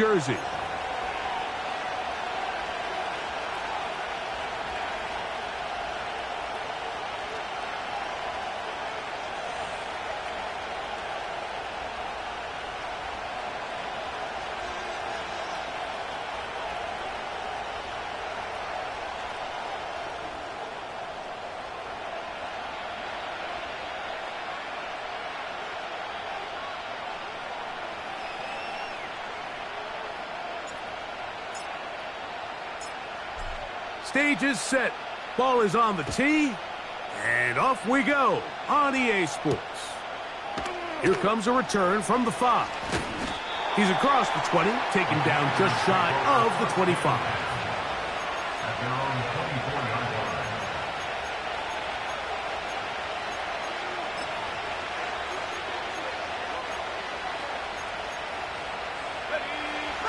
jersey. Stage is set. Ball is on the tee. And off we go on EA Sports. Here comes a return from the 5. He's across the 20, taken down just shy of the 25.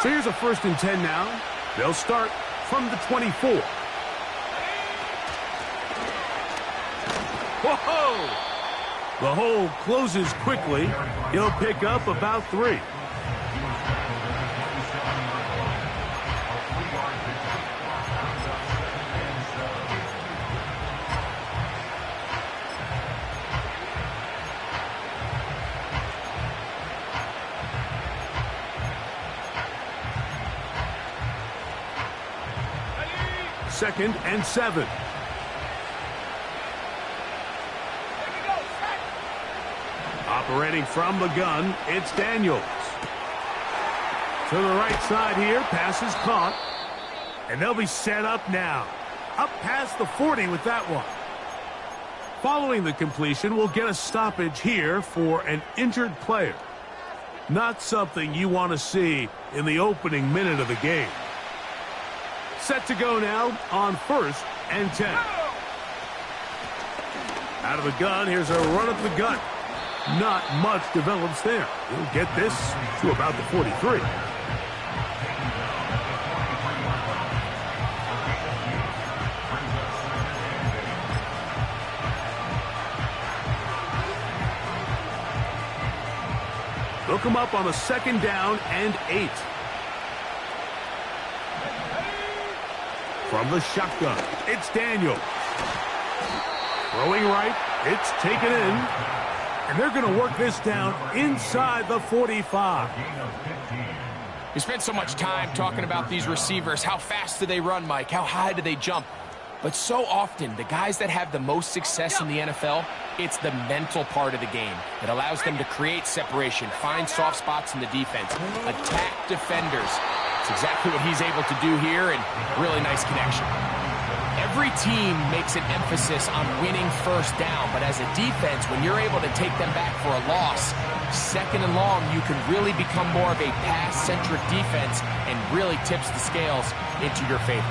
So here's a 1st and 10 now. They'll start from the 24. Whoa! The hole closes quickly. He'll pick up about 3. Second and 7. Operating from the gun, it's Daniels. To the right side here, pass is caught. And they'll be set up now. Up past the 40 with that one. Following the completion, we'll get a stoppage here for an injured player. Not something you want to see in the opening minute of the game. Set to go now on 1st and 10. Out of the gun, here's a run up the gut. Not much develops there. He'll get this to about the 43. They'll come up on a 2nd down and 8. From the shotgun, it's Daniels. Throwing right, it's taken in. And they're going to work this down inside the 45. We spent so much time talking about these receivers. How fast do they run, Mike? How high do they jump? But so often, the guys that have the most success in the NFL, it's the mental part of the game. It allows them to create separation, find soft spots in the defense, attack defenders. It's exactly what he's able to do here, and really nice connection. Every team makes an emphasis on winning 1st down, but as a defense, when you're able to take them back for a loss, 2nd and long, you can really become more of a pass-centric defense and really tips the scales into your favor.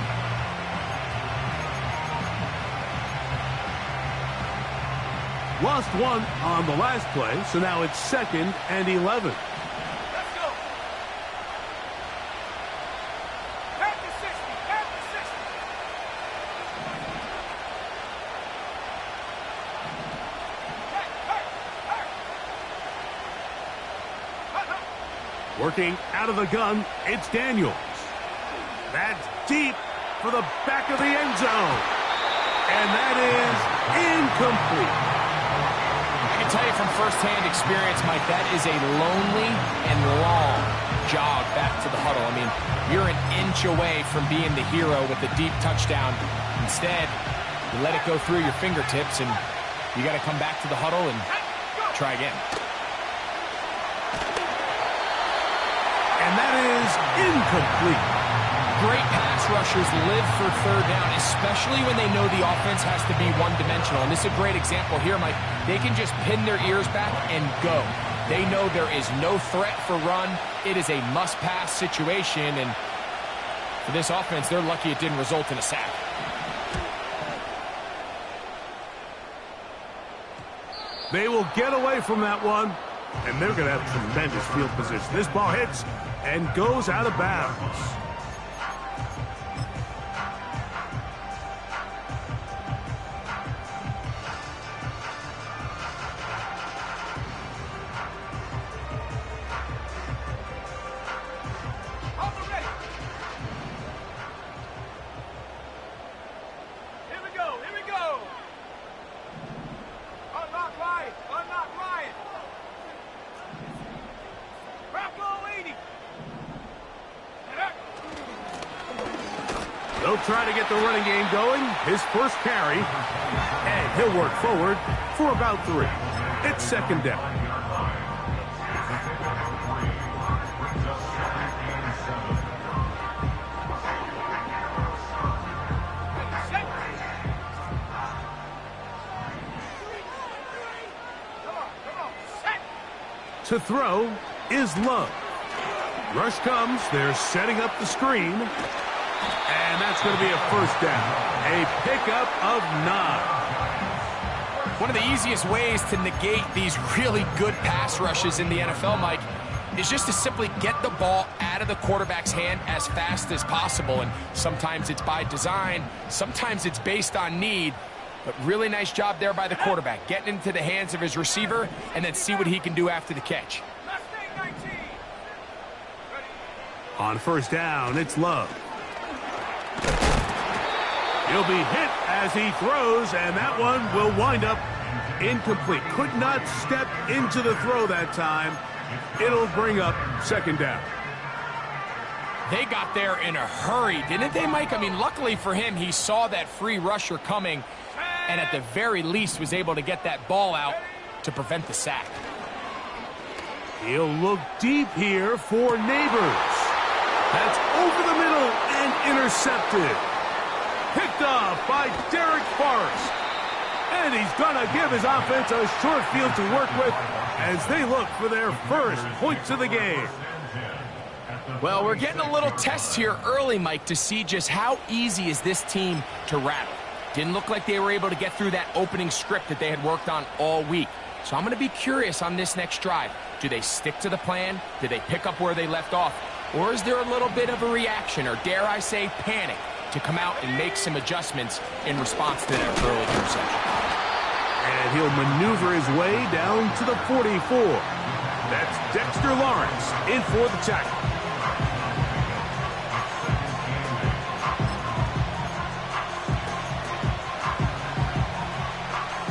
Lost 1 on the last play, so now it's 2nd and 11. Working out of the gun, it's Daniels. That's deep for the back of the end zone. And that is incomplete. I can tell you from firsthand experience, Mike, that is a lonely and long jog back to the huddle. I mean, you're an inch away from being the hero with a deep touchdown. Instead, you let it go through your fingertips, and you got to come back to the huddle and try again. And that is incomplete. Great pass rushers live for 3rd down, especially when they know the offense has to be one-dimensional. And this is a great example here, Mike. They can just pin their ears back and go. They know there is no threat for run. It is a must-pass situation, and for this offense, they're lucky it didn't result in a sack. They will get away from that one, and they're going to have tremendous field position. This ball hits and goes out of bounds. They'll try to get the running game going. His first carry. And he'll work forward for about 3. It's second down. To throw is Love. Rush comes. They're setting up the screen. And that's going to be a first down. A pickup of 9. One of the easiest ways to negate these really good pass rushes in the NFL, Mike, is just to simply get the ball out of the quarterback's hand as fast as possible. And sometimes it's by design. Sometimes it's based on need. But really nice job there by the quarterback, getting into the hands of his receiver and then see what he can do after the catch. On first down, it's Love. He'll be hit as he throws, and that one will wind up incomplete. Could not step into the throw that time. It'll bring up second down. They got there in a hurry, didn't they, Mike? I mean, luckily for him, he saw that free rusher coming and at the very least was able to get that ball out to prevent the sack. He'll look deep here for Neighbors. That's over the middle and intercepted. Picked off by Derek Forrest. And he's going to give his offense a short field to work with as they look for their first points of the game. Well, we're getting a little test here early, Mike, to see just how easy is this team to rattle. Didn't look like they were able to get through that opening script that they had worked on all week. So I'm going to be curious on this next drive. Do they stick to the plan? Do they pick up where they left off? Or is there a little bit of a reaction, or dare I say panic, to come out and make some adjustments in response to that early interception? And he'll maneuver his way down to the 44. That's Dexter Lawrence in for the tackle.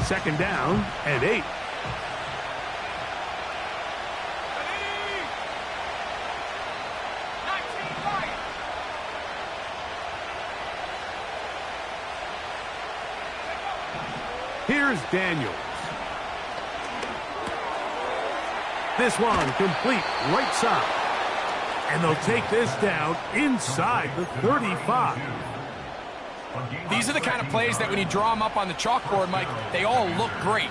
Second down and 8. Here's Daniels. This one complete right side. And they'll take this down inside the 35. These are the kind of plays that when you draw them up on the chalkboard, Mike, they all look great.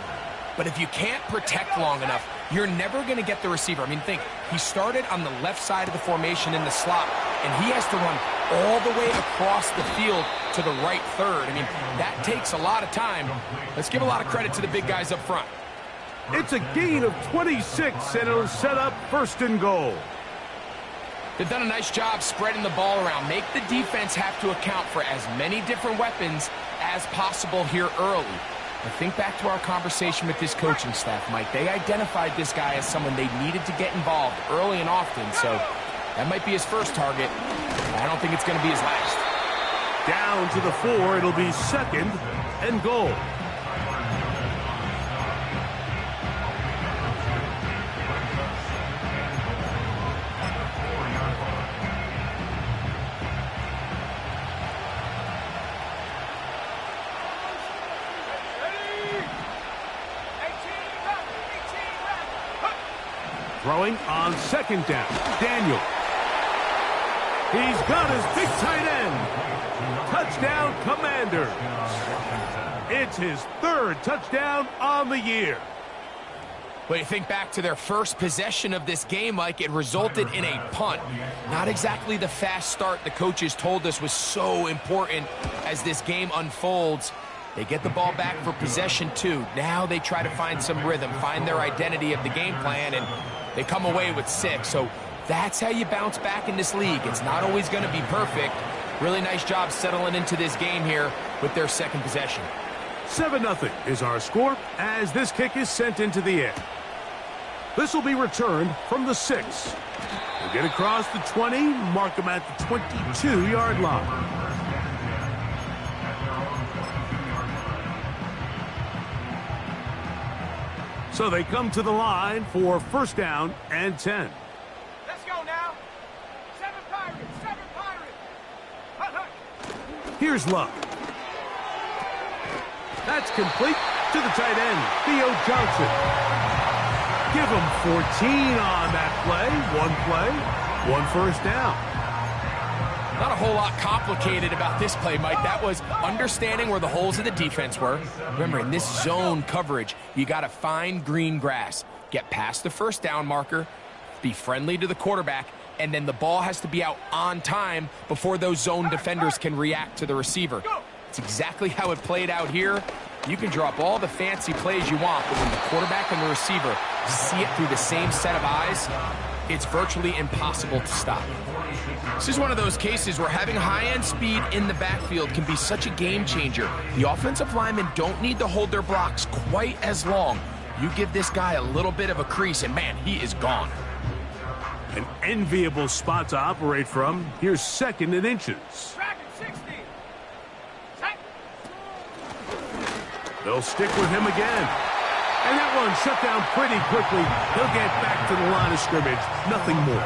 But if you can't protect long enough, you're never going to get the receiver. I mean, think, he started on the left side of the formation in the slot, and he has to run all the way across the field to the right third. I mean, that takes a lot of time. Let's give a lot of credit to the big guys up front. It's a gain of 26, and it'll set up first and goal. They've done a nice job spreading the ball around. Make the defense have to account for as many different weapons as possible here early. But think back to our conversation with this coaching staff, Mike. They identified this guy as someone they needed to get involved early and often, so that might be his first target. I don't think it's going to be his last. Down to the 4, it'll be second and goal. Throwing on second down, Daniel. He's got his big tight end. Touchdown, Commanders. It's his third touchdown on the year. Well, you think back to their first possession of this game, Mike, it resulted in a punt. Not exactly the fast start the coaches told us was so important as this game unfolds. They get the ball back for possession 2. Now they try to find some rhythm, find their identity of the game plan, and they come away with 6. So that's how you bounce back in this league. It's not always going to be perfect. Really nice job settling into this game here with their second possession. 7-0 is our score as this kick is sent into the air. This will be returned from the 6. We'll get across the 20, mark them at the 22-yard line. So they come to the line for first down and 10. Let's go now. 7 Pirates, 7 Pirates. Here's Luck. That's complete to the tight end, Theo Johnson. Give him 14 on that play, one first down. Not a whole lot complicated about this play, Mike. That was understanding where the holes of the defense were. Remember, in this zone coverage, you got to find green grass. Get past the first down marker, be friendly to the quarterback, and then the ball has to be out on time before those zone defenders can react to the receiver. It's exactly how it played out here. You can draw up all the fancy plays you want, but when the quarterback and the receiver see it through the same set of eyes, it's virtually impossible to stop. This is one of those cases where having high-end speed in the backfield can be such a game changer. The offensive linemen don't need to hold their blocks quite as long. You give this guy a little bit of a crease, and man, he is gone. An enviable spot to operate from. Here's 2nd and inches. They'll stick with him again. And that one shut down pretty quickly. He'll get back to the line of scrimmage. Nothing more.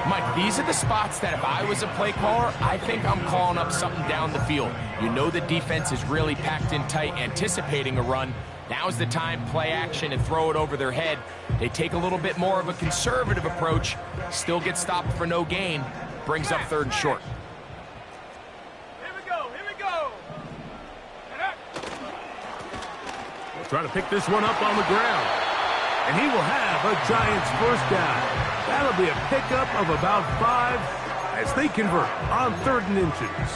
Mike, these are the spots that if I was a play caller, I think I'm calling up something down the field. You know the defense is really packed in tight, anticipating a run. Now's the time, play action and throw it over their head. They take a little bit more of a conservative approach, still get stopped for no gain, brings up 3rd and short. Trying to pick this one up on the ground. And he will have a Giants first down. That'll be a pickup of about 5 as they convert on 3rd and inches.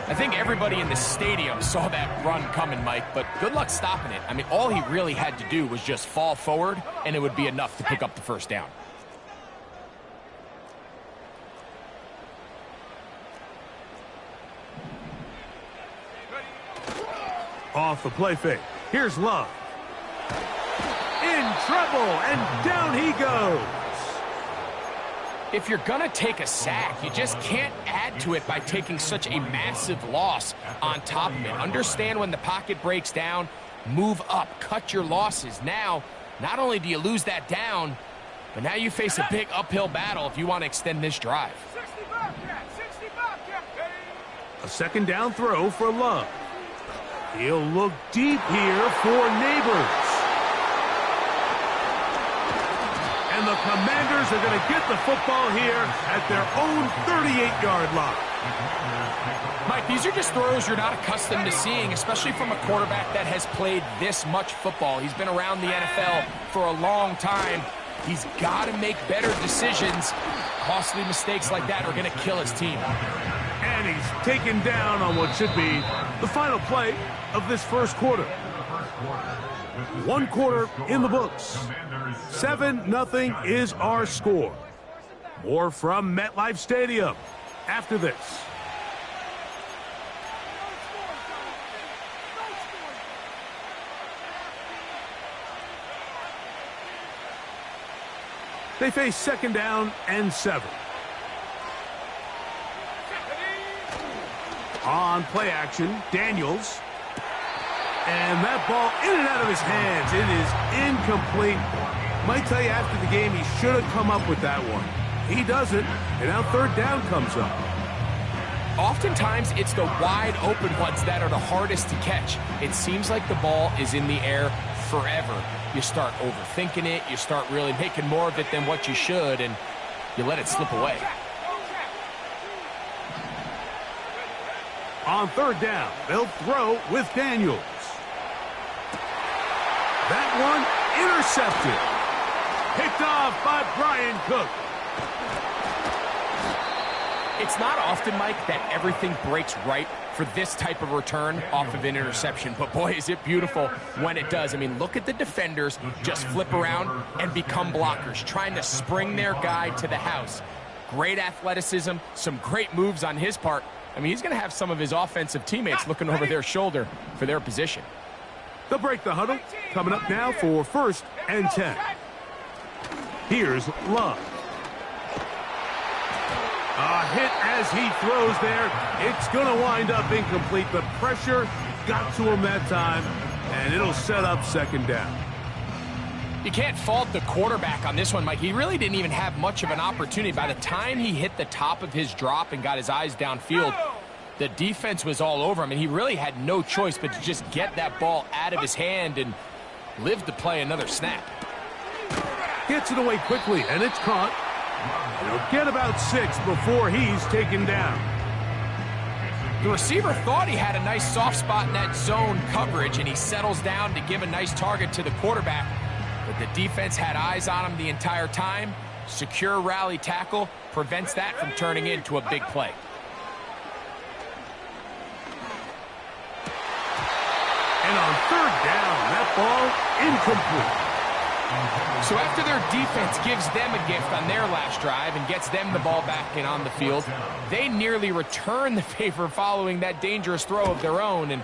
I think everybody in the stadium saw that run coming, Mike, but good luck stopping it. I mean, all he really had to do was just fall forward, and it would be enough to pick up the first down. Off the play fake. Here's Love. In trouble, and down he goes. If you're going to take a sack, you just can't add to it by taking such a massive loss on top of it. Understand when the pocket breaks down, move up, cut your losses. Now, not only do you lose that down, but now you face a big uphill battle if you want to extend this drive. A 2nd down throw for Love. He'll look deep here for Neighbors. And the Commanders are going to get the football here at their own 38-yard line. Mike, these are just throws you're not accustomed to seeing, especially from a quarterback that has played this much football. He's been around the NFL for a long time. He's got to make better decisions. Costly mistakes like that are going to kill his team. And he's taken down on what should be the final play of this first quarter. 1 quarter in the books. 7-0 is our score. More from MetLife Stadium after this. They face 2nd down and 7. On play action, Daniels. And that ball in and out of his hands. It is incomplete. Might tell you after the game he should have come up with that one. He doesn't, and now 3rd down comes up. Oftentimes, it's the wide open ones that are the hardest to catch. It seems like the ball is in the air forever. You start overthinking it, you start really making more of it than what you should, and you let it slip away. On 3rd down, they'll throw with Daniels. That one intercepted. Picked off by Brian Cook. It's not often, Mike, that everything breaks right for this type of return off of an interception. But boy, is it beautiful when it does. I mean, look at the defenders just flip around and become blockers, trying to spring their guy to the house. Great athleticism, some great moves on his part. I mean, he's going to have some of his offensive teammates looking over their shoulder for their position. They'll break the huddle. Coming up now for 1st and 10. Here's Love. A hit as he throws there. It's going to wind up incomplete. The pressure got to him that time, and it'll set up 2nd down. You can't fault the quarterback on this one, Mike. He really didn't even have much of an opportunity. By the time he hit the top of his drop and got his eyes downfield, The defense was all over him, and he really had no choice but to just get that ball out of his hand and live to play another snap. Gets it away quickly, and it's caught. He'll get about 6 before he's taken down. The receiver thought he had a nice soft spot in that zone coverage, and he settles down to give a nice target to the quarterback. But the defense had eyes on him the entire time. Secure rally tackle prevents that from turning into a big play. And on 3rd down, that ball incomplete. So after their defense gives them a gift on their last drive and gets them the ball back and on the field, they nearly return the favor following that dangerous throw of their own. And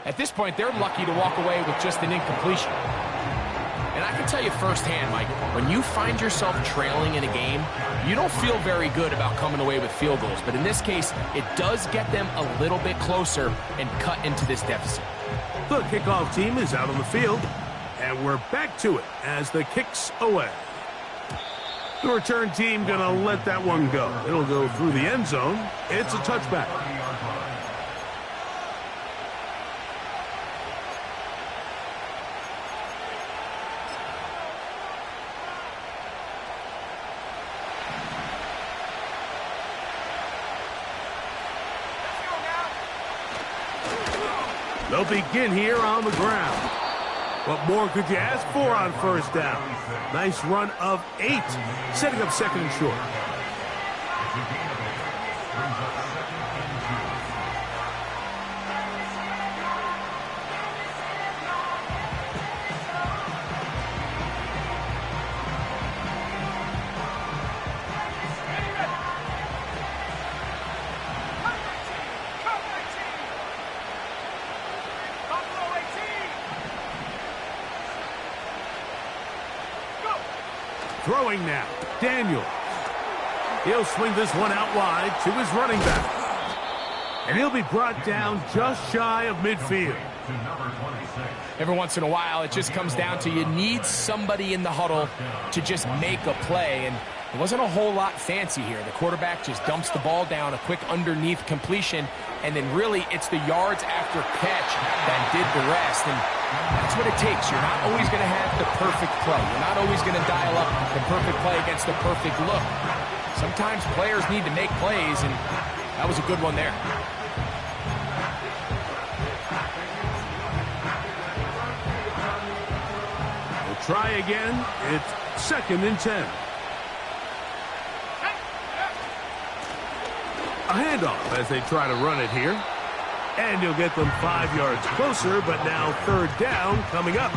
at this point, they're lucky to walk away with just an incompletion. And I can tell you firsthand, Mike, when you find yourself trailing in a game, you don't feel very good about coming away with field goals. But in this case, it does get them a little bit closer and cut into this deficit. The kickoff team is out on the field, and we're back to it as the kick's away. The return team gonna let that one go. It'll go through the end zone. It's a touchback. They'll begin here on the ground. What more could you ask for on 1st down? Nice run of 8, setting up 2nd and short. Throwing now, Daniels. He'll swing this one out wide to his running back. And he'll be brought down just shy of midfield. Every once in a while, it just comes down to you need somebody in the huddle to just make a play. And it wasn't a whole lot fancy here. The quarterback just dumps the ball down, a quick underneath completion, and then really it's the yards after catch that did the rest. And that's what it takes. You're not always going to have the perfect play. You're not always going to dial up the perfect play against the perfect look. Sometimes players need to make plays, and that was a good one there. We'll try again. It's 2nd and 10. A handoff as they try to run it here. And you'll get them 5 yards closer, but now 3rd down coming up.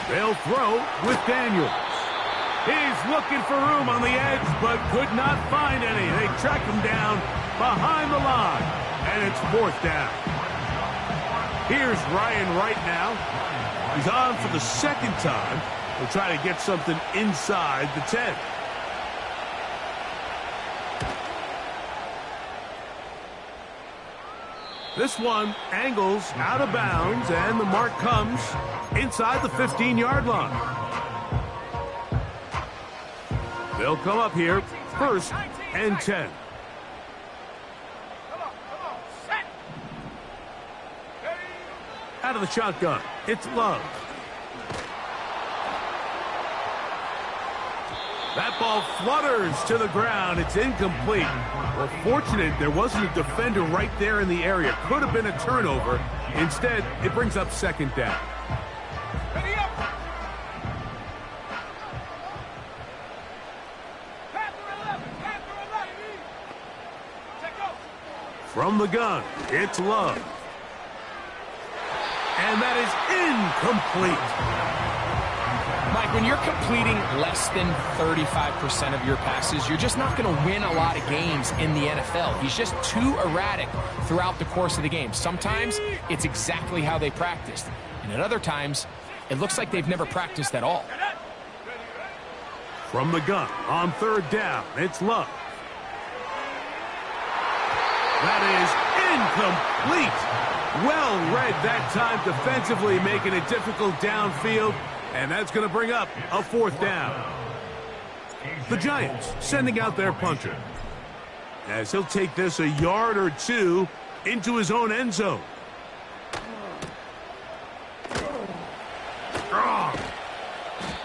They'll throw with Daniels. He's looking for room on the edge, but could not find any. They track him down behind the line, and it's 4th down. Here's Ryan Wright now. He's on for the 2nd time. We'll try to get something inside the 10. This one angles out of bounds, and the mark comes inside the 15-yard line. They'll come up here, 1st and 10. Out of the shotgun, it's Love. That ball flutters to the ground. It's incomplete. Well, fortunate there wasn't a defender right there in the area. Could have been a turnover. Instead, it brings up 2nd down. From the gun, it's Love. And that is incomplete. Mike, when you're completing less than 35% of your passes, you're just not going to win a lot of games in the NFL. He's just too erratic throughout the course of the game. Sometimes it's exactly how they practiced. And at other times, it looks like they've never practiced at all. From the gun, on 3rd down, it's Love. That is incomplete. Well read that time defensively, making it difficult downfield, and that's going to bring up a 4th down. The Giants sending out their punter, as he'll take this a yard or 2 into his own end zone.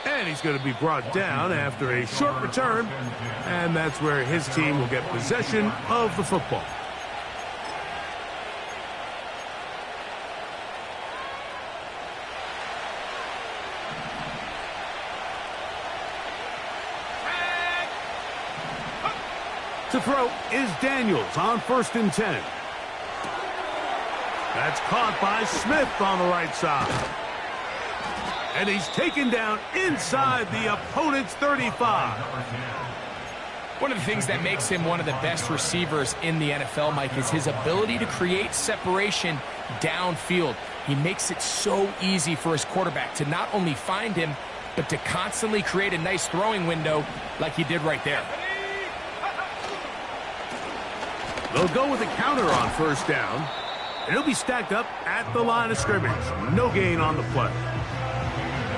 And he's going to be brought down after a short return, and that's where his team will get possession of the football. To throw is Daniels on 1st and 10. That's caught by Smith on the right side. And he's taken down inside the opponent's 35. One of the things that makes him one of the best receivers in the NFL, Mike, is his ability to create separation downfield. He makes it so easy for his quarterback to not only find him, but to constantly create a nice throwing window like he did right there. They'll go with a counter on 1st down, and he'll be stacked up at the line of scrimmage. No gain on the play.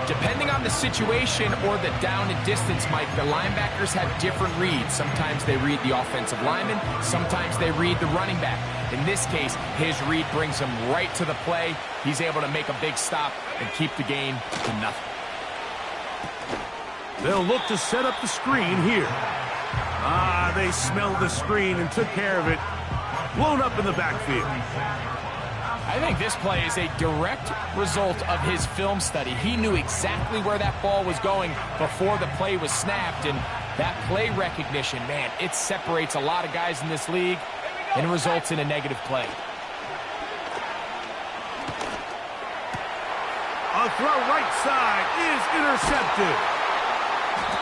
Depending on the situation or the down and distance, Mike, the linebackers have different reads. Sometimes they read the offensive lineman. Sometimes they read the running back. In this case, his read brings him right to the play. He's able to make a big stop and keep the gain to nothing. They'll look to set up the screen here. They smelled the screen and took care of it. Blown up in the backfield. I think this play is a direct result of his film study. He knew exactly where that ball was going before the play was snapped, and that play recognition, man, it separates a lot of guys in this league and results in a negative play. A throw right side is intercepted.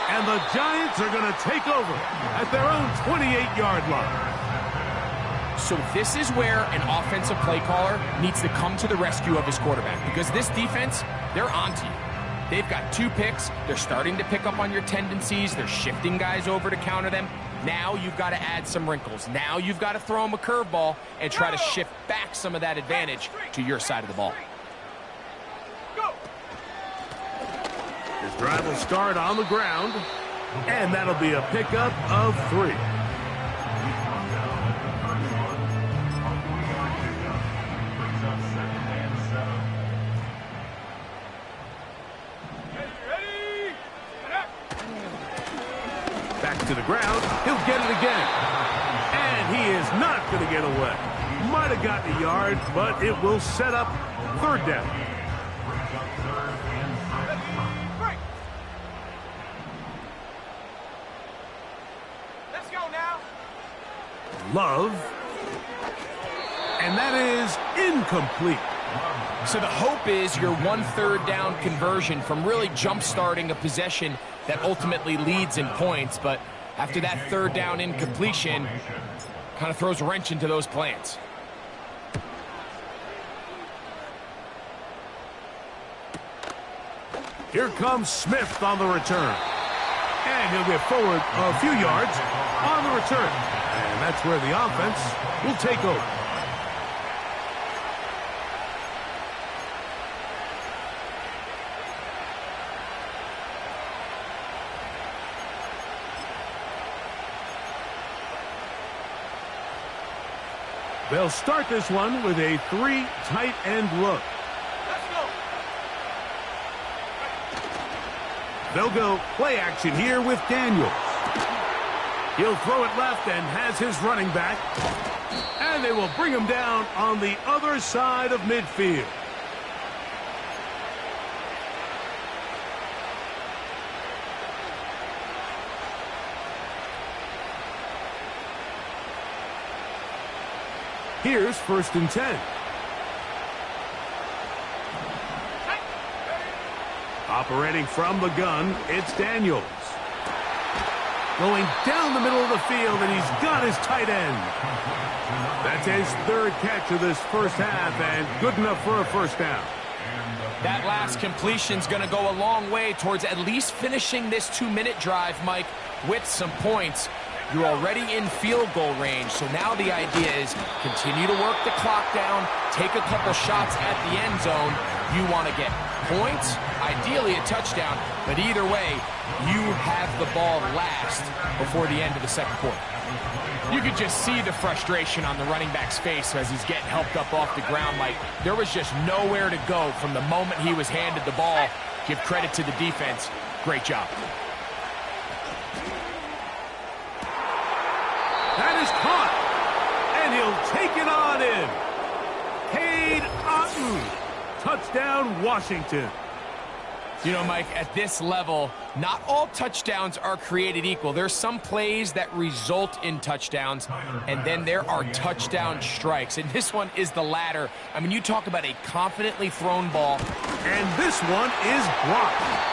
And the Giants are going to take over at their own 28-yard line. So this is where an offensive play caller needs to come to the rescue of his quarterback, because this defense, they're onto you. They've got 2 picks. They're starting to pick up on your tendencies. They're shifting guys over to counter them. Now you've got to add some wrinkles. Now you've got to throw them a curveball and try to shift back some of that advantage to your side of the ball. His drive will start on the ground, and that'll be a pickup of 3. Back to the ground. He'll get it again. And he is not going to get away. Might have gotten a yard, but it will set up 3rd down. Love, and that is incomplete. So the hope is your 1/3 down conversion from really jump-starting a possession that ultimately leads in points, but after that 3rd down incompletion, kind of throws a wrench into those plans. Here comes Smith on the return. And he'll get forward a few yards on the return. And that's where the offense will take over. They'll start this one with a 3 tight end look. They'll go play action here with Daniels. He'll throw it left and has his running back. And they will bring him down on the other side of midfield. Here's 1st and 10. Operating from the gun, it's Daniels. Going down the middle of the field, and he's got his tight end. That's his 3rd catch of this first half, and good enough for a 1st down. That last completion's going to go a long way towards at least finishing this 2-minute drive, Mike, with some points. You're already in field goal range, so now the idea is continue to work the clock down, take a couple shots at the end zone. You want to get points, ideally a touchdown, but either way, you have the ball last before the end of the second quarter. You could just see the frustration on the running back's face as he's getting helped up off the ground. Like, there was just nowhere to go from the moment he was handed the ball. Give credit to the defense. Great job. That is caught, and he'll take it on in. Cade Otton. Touchdown, Washington. You know, Mike, at this level, not all touchdowns are created equal. There's some plays that result in touchdowns, and then there are touchdown strikes. And this one is the latter. I mean, you talk about a confidently thrown ball. And this one is blocked.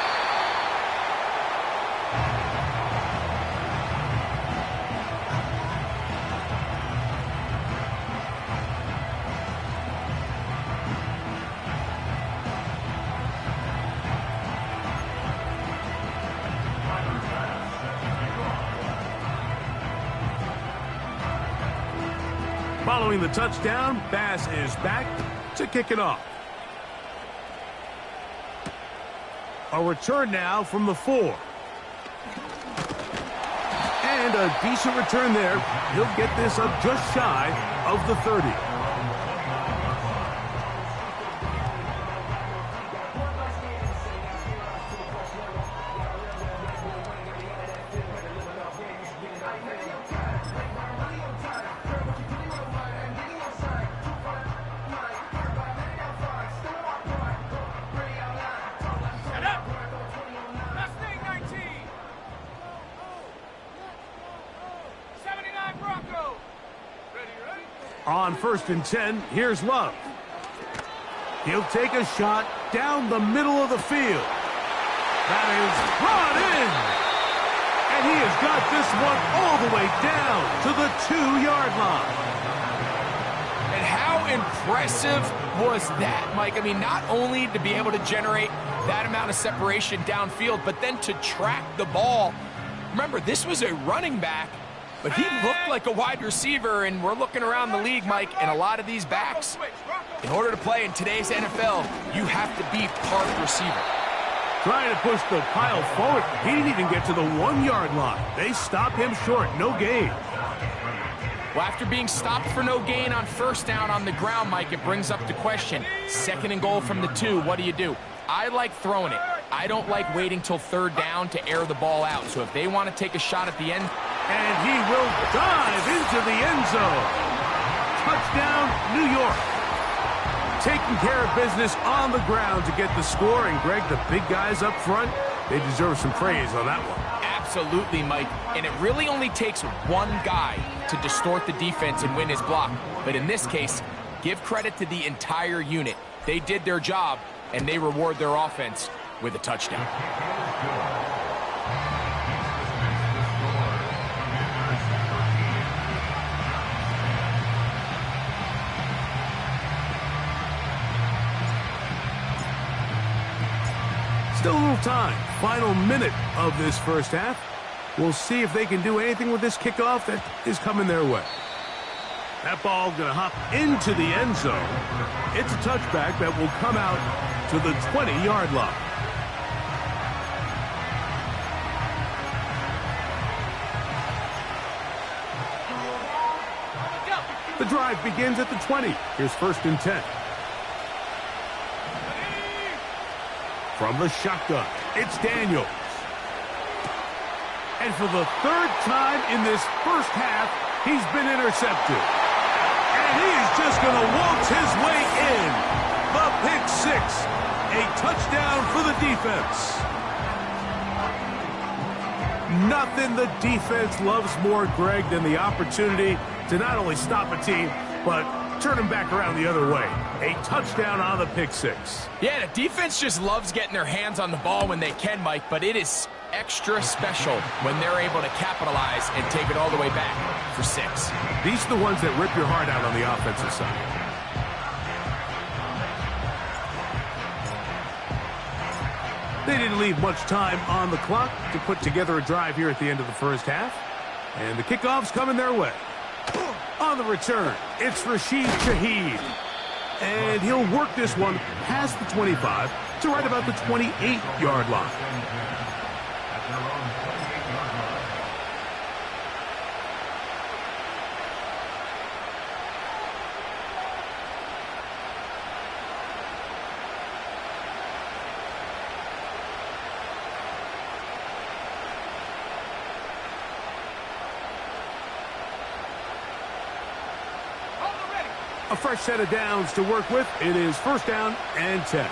Following the touchdown, Bass is back to kick it off. A return now from the 4. And a decent return there. He'll get this up just shy of the 30. On 1st and 10, here's Love. He'll take a shot down the middle of the field. That is brought in. And he has got this one all the way down to the 2-yard line. And how impressive was that, Mike? I mean, not only to be able to generate that amount of separation downfield, but then to track the ball. Remember, this was a running back, but he looked like a wide receiver, and we're looking around the league, Mike, and a lot of these backs, in order to play in today's NFL, you have to be part receiver. Trying to push the pile forward. He didn't even get to the 1-yard line. They stopped him short. No gain. Well, after being stopped for no gain on 1st down on the ground, Mike, it brings up the question. 2nd and goal from the 2, what do? I like throwing it. I don't like waiting till 3rd down to air the ball out. So if they want to take a shot at the end. And he will dive into the end zone. Touchdown, New York. Taking care of business on the ground to get the score. And, Greg, the big guys up front, they deserve some praise on that one. Absolutely, Mike. And it really only takes one guy to distort the defense and win his block. But in this case, give credit to the entire unit. They did their job, and they reward their offense with a touchdown. Still a little time. Final minute of this first half. We'll see if they can do anything with this kickoff that is coming their way. That ball going to hop into the end zone. It's a touchback that will come out to the 20-yard line. The drive begins at the 20. Here's 1st and 10. From the shotgun, it's Daniels. And for the 3rd time in this first half, he's been intercepted. And he is just going to waltz his way in. The pick 6. A touchdown for the defense. Nothing the defense loves more, Greg, than the opportunity to not only stop a team, but turn them back around the other way. A touchdown on the pick 6. Yeah, the defense just loves getting their hands on the ball when they can, Mike, but it is extra special when they're able to capitalize and take it all the way back for 6. These are the ones that rip your heart out on the offensive side. They didn't leave much time on the clock to put together a drive here at the end of the first half. And the kickoff's coming their way. On the return, it's Rashid Shaheed. And he'll work this one past the 25 to right about the 28-yard line. A fresh set of downs to work with. It is first down and 10.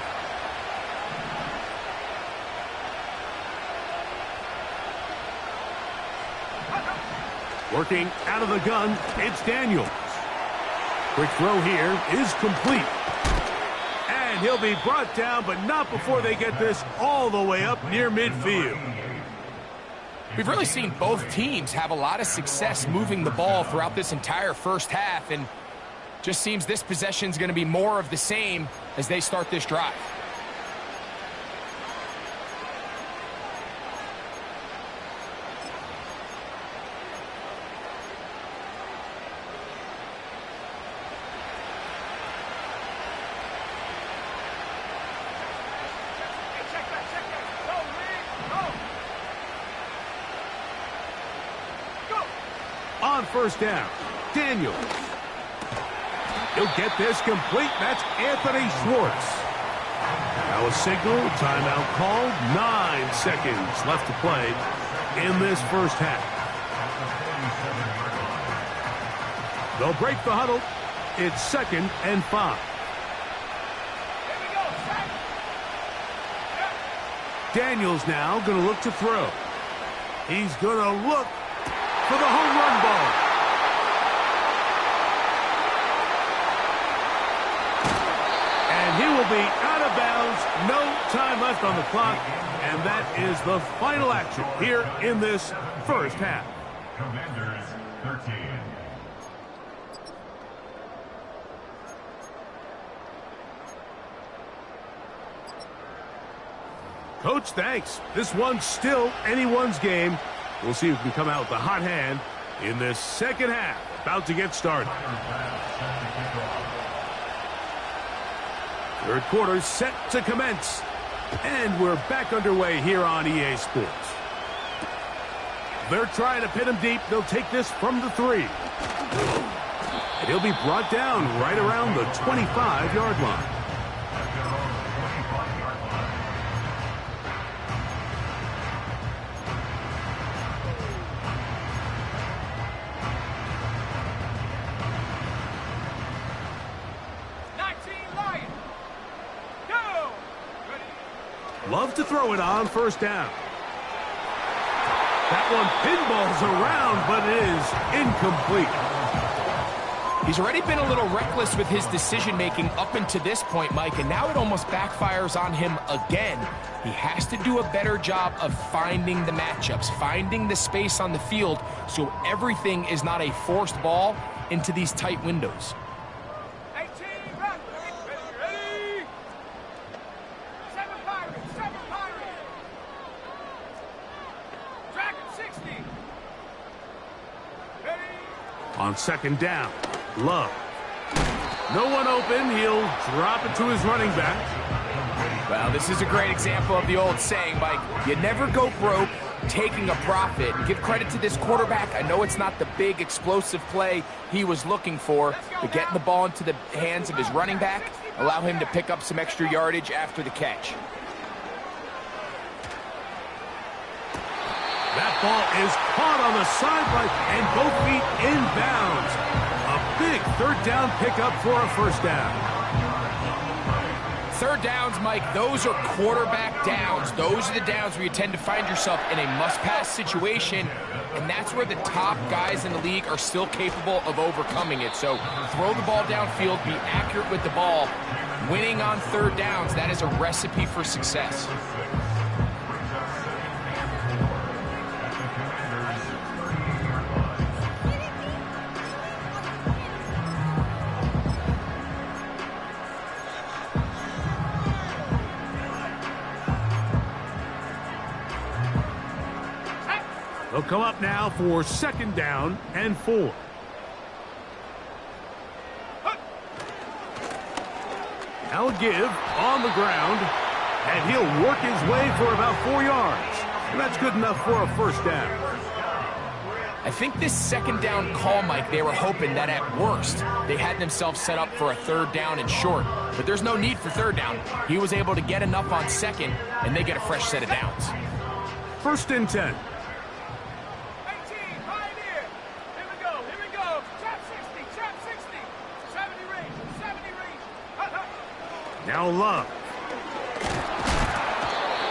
Working out of the gun, it's Daniels. Quick throw here is complete. And he'll be brought down, but not before they get this all the way up near midfield. We've really seen both teams have a lot of success moving the ball throughout this entire first half, and just seems this possession is going to be more of the same as they start this drive. On first down, Daniels. He'll get this complete. That's Anthony Schwartz. Now a signal, timeout called. 9 seconds left to play in this first half. They'll break the huddle. It's 2nd and 5. Daniels now going to look to throw. He's going to look for the home run ball. He will be out of bounds. No time left on the clock. And that is the final action here in this first half. Commanders 13. Coach, thanks. This one's still anyone's game. We'll see who can come out with the hot hand in this second half. About to get started. Third quarter set to commence. And we're back underway here on EA Sports. They're trying to pin him deep. They'll take this from the 3. And he'll be brought down right around the 25-yard line. Love to throw it on first down. That one pinballs around, but it is incomplete. He's already been a little reckless with his decision-making up until this point, Mike, and now it almost backfires on him again. He has to do a better job of finding the matchups, finding the space on the field, so everything is not a forced ball into these tight windows. On second down, Love. No one open. He'll drop it to his running back. Well, this is a great example of the old saying, Mike. You never go broke taking a profit. And give credit to this quarterback. I know it's not the big explosive play he was looking for, but getting the ball into the hands of his running back, allow him to pick up some extra yardage after the catch. That ball is caught on the sideline and both feet inbounds. A big third down pickup for a first down. Third downs, Mike, those are quarterback downs. Those are the downs where you tend to find yourself in a must-pass situation, and that's where the top guys in the league are still capable of overcoming it. So throw the ball downfield, be accurate with the ball. Winning on third downs, that is a recipe for success. They'll come up now for 2nd down and 4. Now a give on the ground, and he'll work his way for about 4 yards. And that's good enough for a 1st down. I think this 2nd down call, Mike, they were hoping that at worst they had themselves set up for a 3rd down and short. But there's no need for 3rd down. He was able to get enough on 2nd, and they get a fresh set of downs. 1st and 10. Now Love.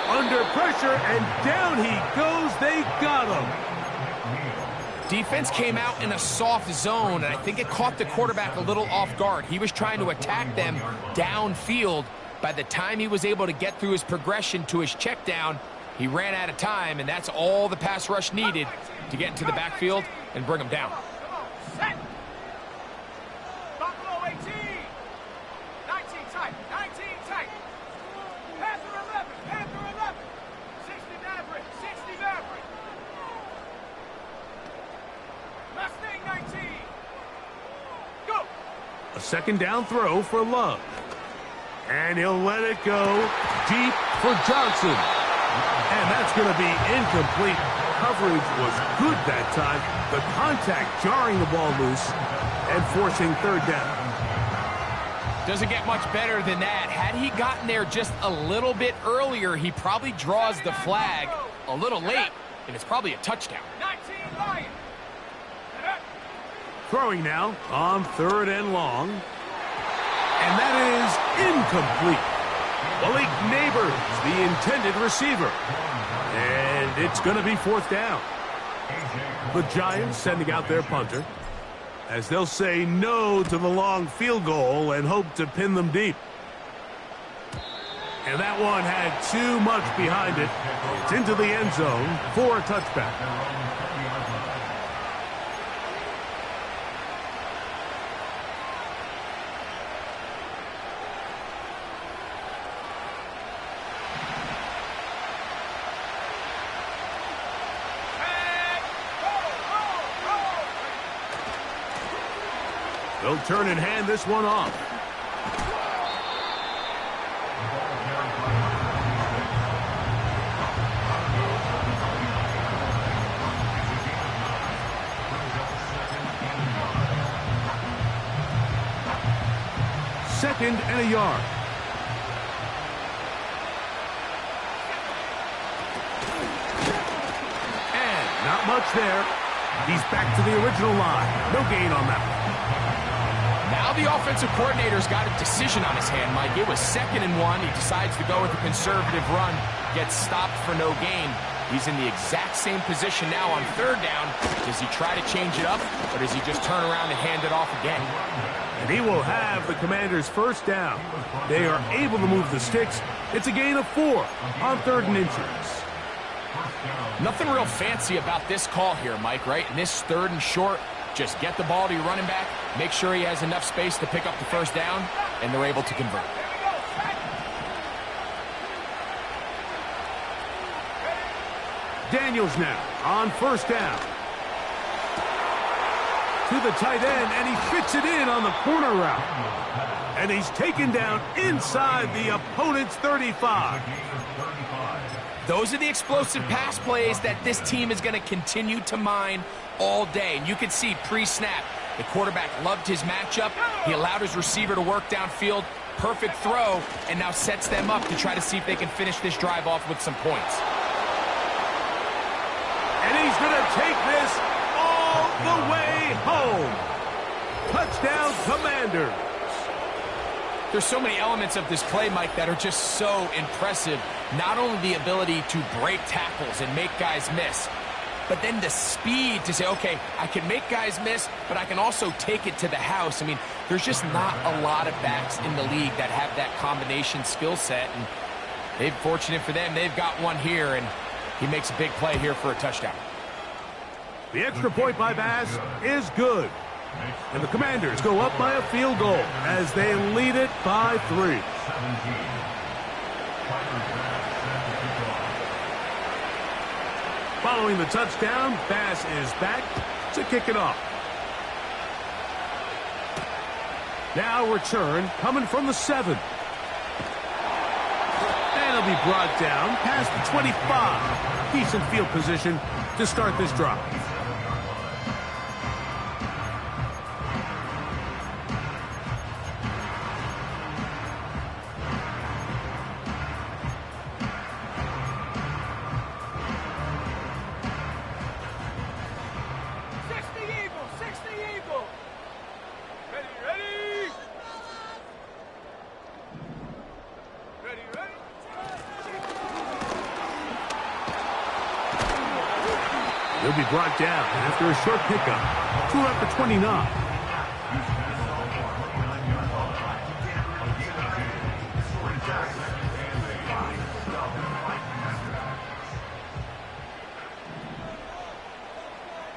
Under pressure, and down he goes. They got him. Defense came out in a soft zone, and I think it caught the quarterback a little off guard. He was trying to attack them downfield. By the time he was able to get through his progression to his check down, he ran out of time, and that's all the pass rush needed to get into the backfield and bring him down. A 2nd down throw for Love. And he'll let it go deep for Johnson. And that's going to be incomplete. Coverage was good that time. The contact jarring the ball loose and forcing 3rd down. Doesn't get much better than that. Had he gotten there just a little bit earlier, he probably draws the flag a little late, and it's probably a touchdown. Throwing now on 3rd and long. And that is incomplete. Malik Neighbors, the intended receiver. And it's going to be 4th down. The Giants sending out their punter, as they'll say no to the long field goal and hope to pin them deep. And that one had too much behind it. It's into the end zone for a touchback. They'll turn and hand this one off. Second and a yard. And not much there. He's back to the original line. No gain on that one. Now the offensive coordinator's got a decision on his hand, Mike. It was 2nd and 1. He decides to go with a conservative run, gets stopped for no gain. He's in the exact same position now on 3rd down. Does he try to change it up, or does he just turn around and hand it off again? And he will have the Commanders' 1st down. They are able to move the sticks. It's a gain of 4 on 3rd and inches. Nothing real fancy about this call here, Mike, right? In this 3rd and short, just get the ball to your running back, make sure he has enough space to pick up the 1st down, and they're able to convert. Daniels now on 1st down. To the tight end, and he fits it in on the corner route. And he's taken down inside the opponent's 35. Those are the explosive pass plays that this team is going to continue to mine all day. And you can see pre-snap, the quarterback loved his matchup. He allowed his receiver to work downfield. Perfect throw, and now sets them up to try to see if they can finish this drive off with some points. And he's going to take this all the way home. Touchdown, Commanders. There's so many elements of this play, Mike, that are just so impressive. Not only the ability to break tackles and make guys miss, but then the speed to say, okay, I can make guys miss, but I can also take it to the house. I mean, there's just not a lot of backs in the league that have that combination skill set. And they're fortunate for them, they've got one here, and he makes a big play here for a touchdown. The extra point by Bass is good. And the Commanders go up by a field goal as they lead it by 3. Following the touchdown, pass is back to kick it off. Now return coming from the 7. And it'll be brought down past the 25. Decent field position to start this drive. He'll be brought down after a short pickup. 2 after 29.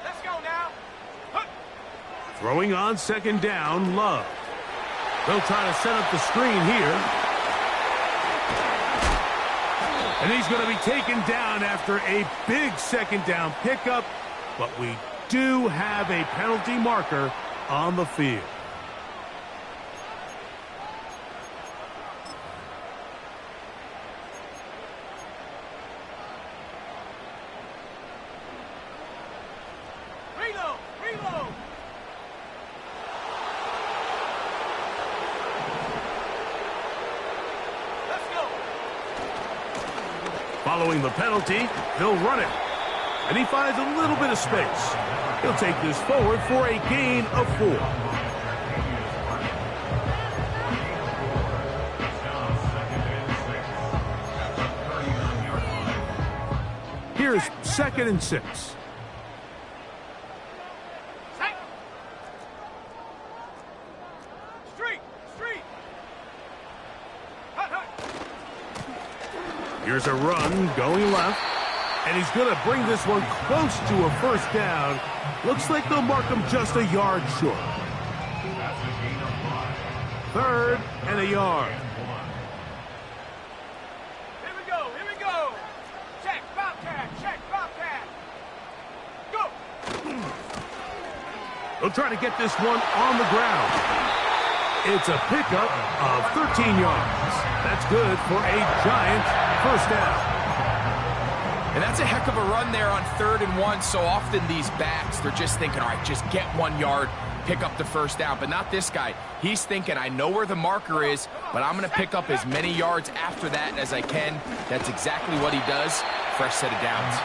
Let's go now. Throwing on 2nd down, Love. They'll try to set up the screen here. And he's going to be taken down after a big 2nd down pickup. But we do have a penalty marker on the field. Reload! Reload! Let's go! Following the penalty, they'll run it. And he finds a little bit of space. He'll take this forward for a gain of 4. Here's 2nd and 6. Here's a run going left. And he's going to bring this one close to a 1st down. Looks like they'll mark him just a yard short. 3rd and a yard. Here we go, here we go. Check, Bobcat. Go. They'll try to get this one on the ground. It's a pickup of 13 yards. That's good for a giant 1st down. And that's a heck of a run there on 3rd and 1. So often these backs, they're just thinking, all right, just get 1 yard, pick up the 1st down. But not this guy. He's thinking, I know where the marker is, but I'm going to pick up as many yards after that as I can. That's exactly what he does. Fresh set of downs.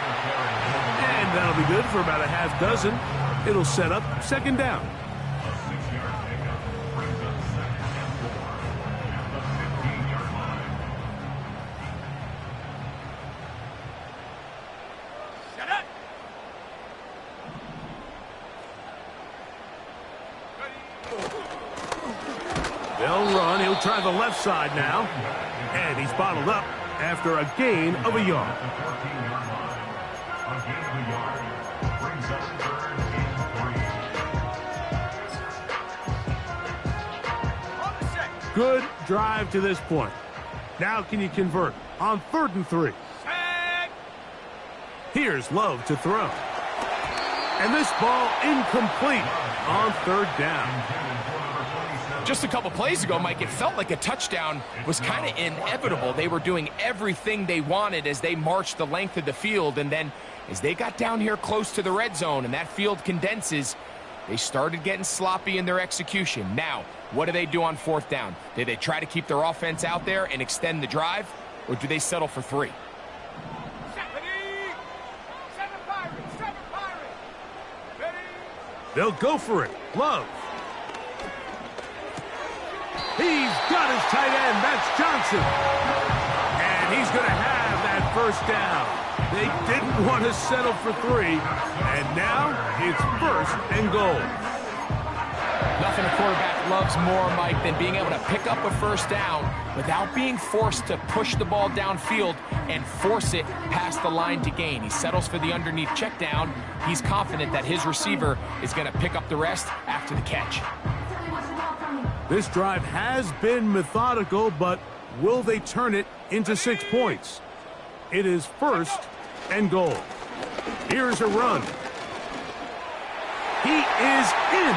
And that'll be good for about a half dozen. It'll set up 2nd down. They'll run. He'll try the left side now. And he's bottled up after a gain of a yard. Good drive to this point. Now can you convert on 3rd and 3? Here's Love to throw. And this ball incomplete on 3rd down. Just a couple plays ago, Mike, it felt like a touchdown was kind of inevitable. They were doing everything they wanted as they marched the length of the field, and then as they got down here close to the red zone and that field condenses, they started getting sloppy in their execution. Now, what do they do on 4th down? Do they try to keep their offense out there and extend the drive, or do they settle for 3? They'll go for it. Love. He's got his tight end. That's Johnson. And he's going to have that 1st down. They didn't want to settle for 3. And now it's 1st and goal. Nothing a quarterback loves more, Mike, than being able to pick up a 1st down without being forced to push the ball downfield and force it past the line to gain. He settles for the underneath check down. He's confident that his receiver is going to pick up the rest after the catch. This drive has been methodical, but will they turn it into 6 points? It is 1st and goal. Here's a run. He is in.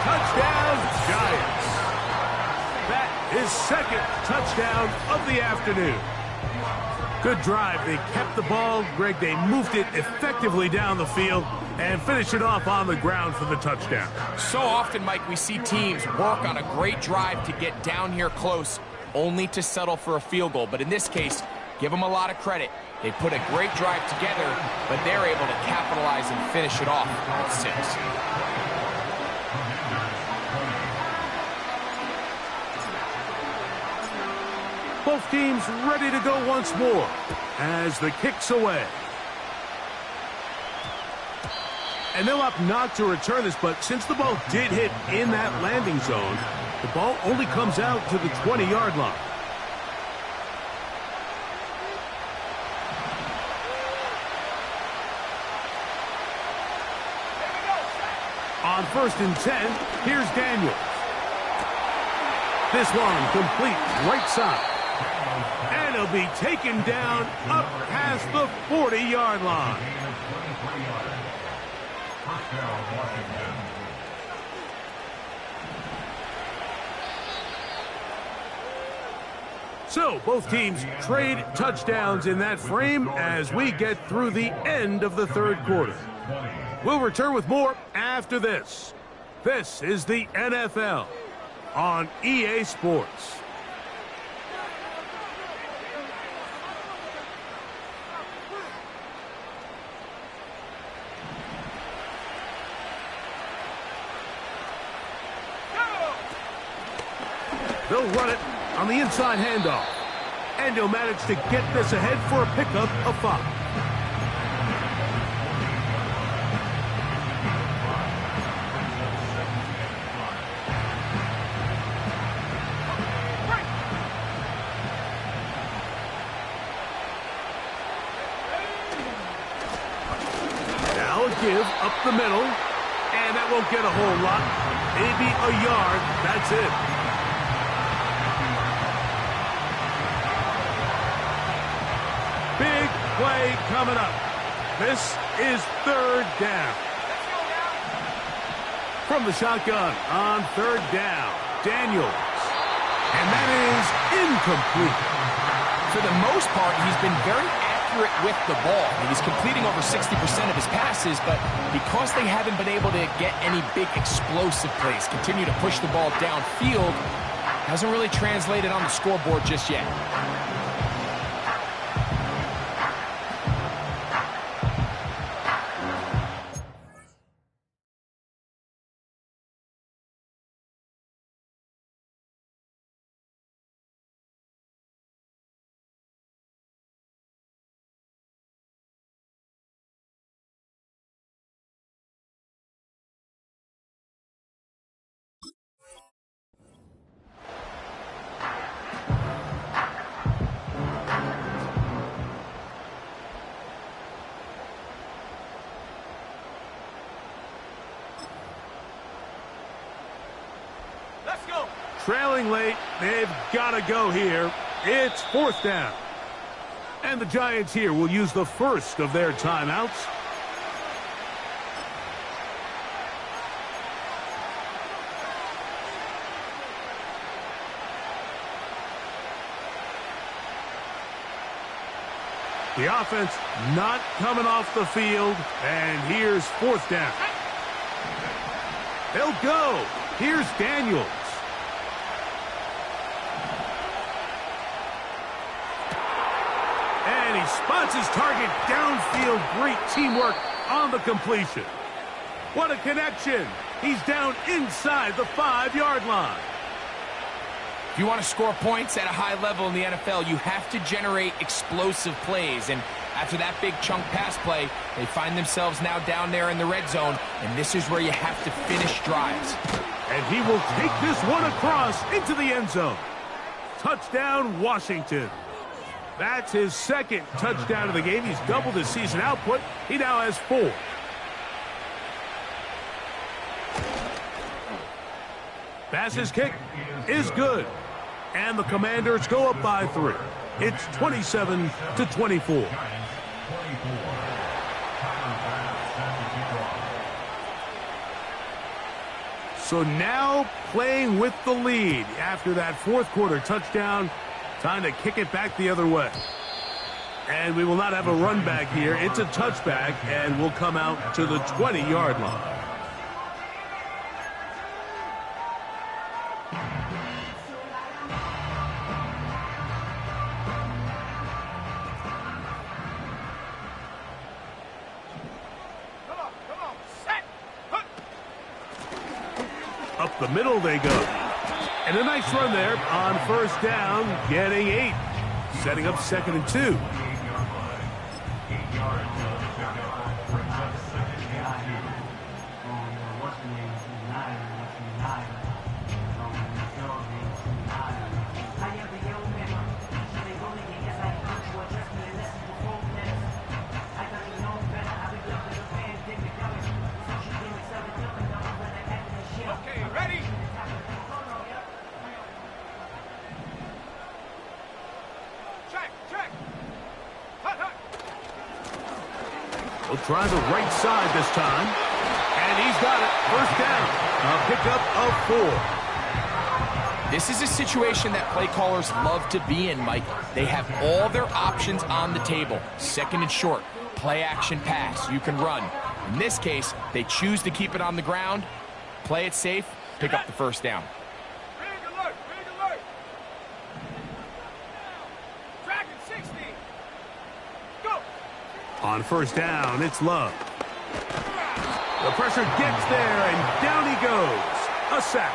Touchdown, Giants. That is second touchdown of the afternoon. Good drive. They kept the ball. Greg, they moved it effectively down the field and finished it off on the ground for the touchdown. So often, Mike, we see teams work on a great drive to get down here close, only to settle for a field goal. But in this case, give them a lot of credit. They put a great drive together, but they're able to capitalize and finish it off with 6. Both teams ready to go once more as the kick's away. And they'll opt not to return this, but since the ball did hit in that landing zone, the ball only comes out to the 20-yard line. On 1st and 10, here's Daniels. This one complete right side. And he'll be taken down up past the 40-yard line. So both teams trade touchdowns in that frame as we get through the end of the third quarter. We'll return with more after this. This is the NFL on EA Sports. They'll run it on the inside handoff. And he'll manage to get this ahead for a pickup of 5. Now a give up the middle. And that won't get a whole lot. Maybe a yard. That's it. Big play coming up. This is 3rd down. From the shotgun on 3rd down, Daniels. And that is incomplete. For the most part, he's been very accurate with the ball. I mean, he's completing over 60% of his passes, but because they haven't been able to get any big explosive plays, continue to push the ball downfield, hasn't really translated on the scoreboard just yet. Trailing late, they've got to go here. It's 4th down. And the Giants here will use the first of their timeouts. The offense not coming off the field, and here's 4th down. They'll go. Here's Daniels. And he spots his target downfield. Great teamwork on the completion. What a connection. He's down inside the 5-yard line. If you want to score points at a high level in the NFL, you have to generate explosive plays. And after that big chunk pass play, they find themselves now down there in the red zone. And this is where you have to finish drives. And he will take this one across into the end zone. Touchdown, Washington. That's his second touchdown of the game. He's doubled his season output. He now has 4. Pass's kick is good. And the Commanders go up by 3. It's 27-24. So now playing with the lead after that fourth quarter touchdown. Time to kick it back the other way. And we will not have a run back here. It's a touchback, and we'll come out to the 20-yard line. Up the middle they go. And a nice run there on first down, getting 8. Setting up 2nd and 2. We'll try the right side this time. And he's got it. First down. A pickup of 4. This is a situation that play callers love to be in, Mike. They have all their options on the table. 2nd and short. Play action pass. You can run. In this case, they choose to keep it on the ground. Play it safe. Pick up the first down. Big alert! Big alert! Dragon 60! Go! On first down, it's Love. The pressure gets there, and down he goes. A sack.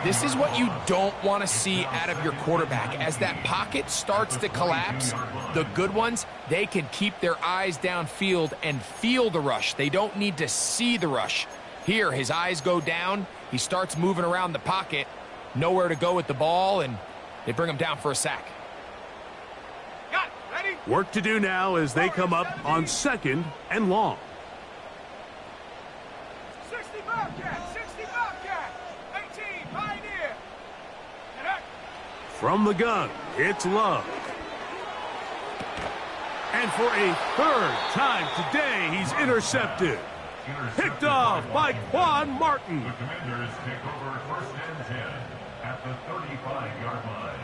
This is what you don't want to see out of your quarterback. As that pocket starts to collapse, the good ones, they can keep their eyes downfield and feel the rush. They don't need to see the rush. Here, his eyes go down. He starts moving around the pocket. Nowhere to go with the ball, and they bring him down for a sack. Got it. Ready? Work to do now as they come up on 2nd and long. 60 Bobcat! 60 Bobcat! 18 Pioneer! From the gun, it's Love. And for a 3rd time today, he's intercepted. Picked off by Quan Martin. The Commanders take over 1st and 10 at the 35-yard line.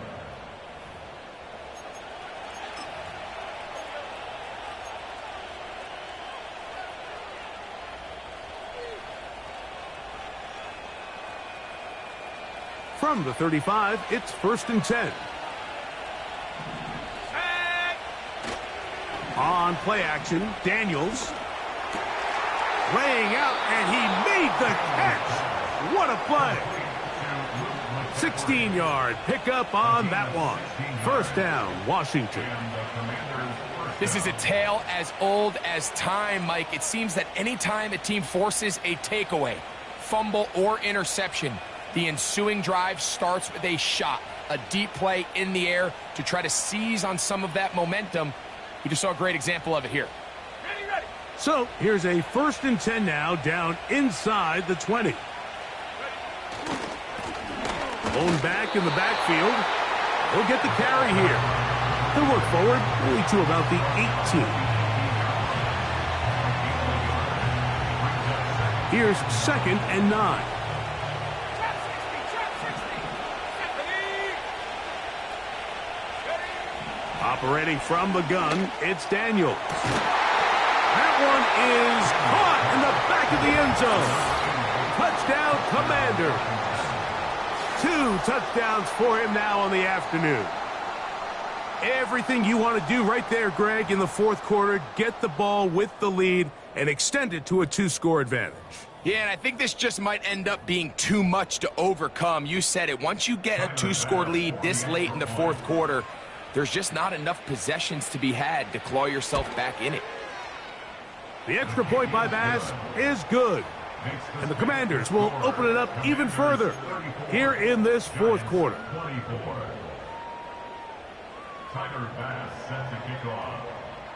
From the 35, it's 1st and 10. On play action, Daniels. Laying out, and he made the catch. What a play. 16-yard pickup on that one. First down, Washington. This is a tale as old as time, Mike. It seems that anytime a team forces a takeaway, fumble, or interception, the ensuing drive starts with a shot, a deep play in the air to try to seize on some of that momentum. We just saw a great example of it here. Ready. So here's a 1st and 10 now, down inside the 20. Blown back in the backfield. He'll get the carry here. He'll work forward only to about the 18. Here's 2nd and 9. Operating from the gun, it's Daniels. That one is caught in the back of the end zone. Touchdown, Commanders. 2 touchdowns for him now on the afternoon. Everything you want to do right there, Greg, in the 4th quarter. Get the ball with the lead and extend it to a 2-score advantage. Yeah, and I think this just might end up being too much to overcome. You said it. Once you get a 2-score lead this late in the 4th quarter, there's just not enough possessions to be had to claw yourself back in it. The extra point by Bass is good. And the Commanders will open it up even further here in this 4th quarter.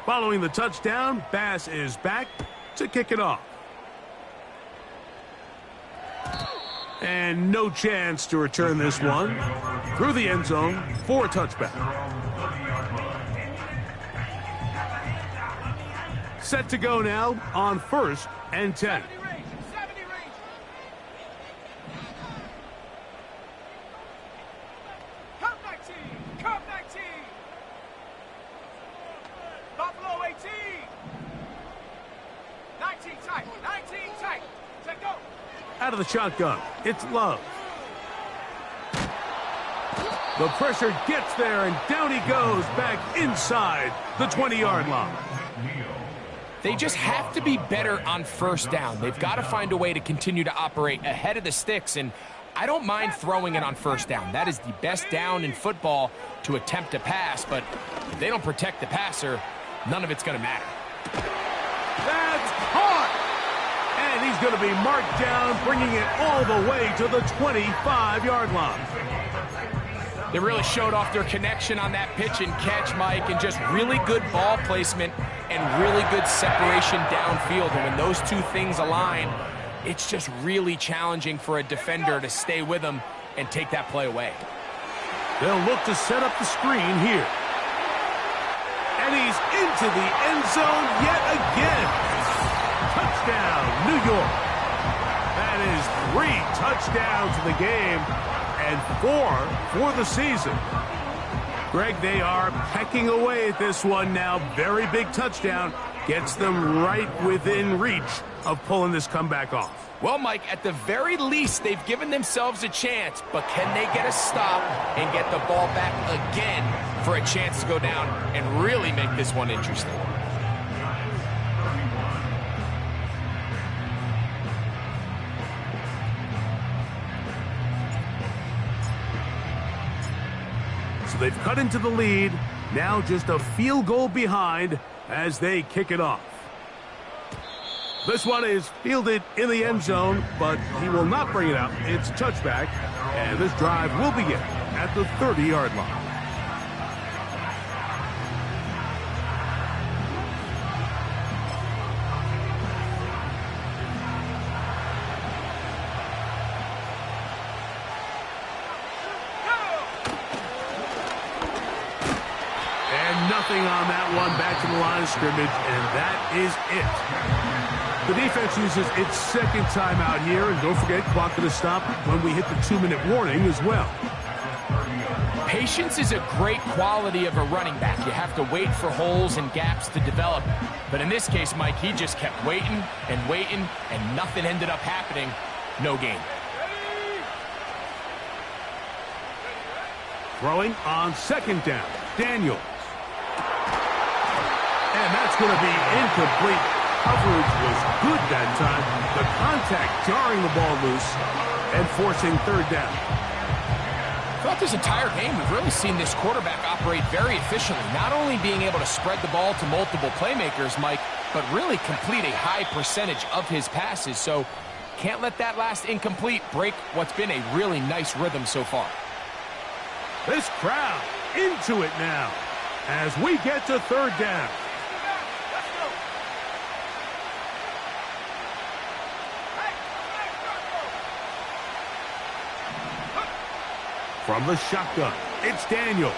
Following the touchdown, Bass is back to kick it off. And no chance to return this one through the end zone for a touchback. Set to go now on 1st and 10. 70 range, 70 range. Cup 19, Cup 19. Buffalo 18. 19 tight, 19 tight. Let go. Out of the shotgun, it's Love. The pressure gets there, and down he goes back inside the 20-yard line. They just have to be better on 1st down. They've got to find a way to continue to operate ahead of the sticks, and I don't mind throwing it on 1st down. That is the best down in football to attempt to pass, but if they don't protect the passer, none of it's going to matter. That's caught! And he's going to be marked down, bringing it all the way to the 25-yard line. They really showed off their connection on that pitch and catch, Mike, and just really good ball placement and really good separation downfield. And when those two things align, it's just really challenging for a defender to stay with them and take that play away. They'll look to set up the screen here. And he's into the end zone yet again. Touchdown, New York. That is 3 touchdowns in the game and 4 for the season. Greg, they are pecking away at this one now. Very big touchdown. Gets them right within reach of pulling this comeback off. Well, Mike, at the very least, they've given themselves a chance, but can they get a stop and get the ball back again for a chance to go down and really make this one interesting? So they've cut into the lead. Now just a field goal behind as they kick it off. This one is fielded in the end zone, but he will not bring it out. It's touchback, and this drive will begin at the 30-yard line. Nothing on that one, back to the line of scrimmage, and that is it. The defense uses its second timeout here, and don't forget, clock going to stop when we hit the 2-minute warning as well. Patience is a great quality of a running back. You have to wait for holes and gaps to develop. But in this case, Mike, he just kept waiting and waiting, and nothing ended up happening. No gain. Throwing on 2nd down, Daniels. And that's going to be incomplete. Coverage was good that time. The contact jarring the ball loose and forcing 3rd down. Throughout this entire game, we've really seen this quarterback operate very efficiently, not only being able to spread the ball to multiple playmakers, Mike, but really complete a high percentage of his passes. So can't let that last incomplete break what's been a really nice rhythm so far. This crowd into it now as we get to 3rd down. From the shotgun, it's Daniels.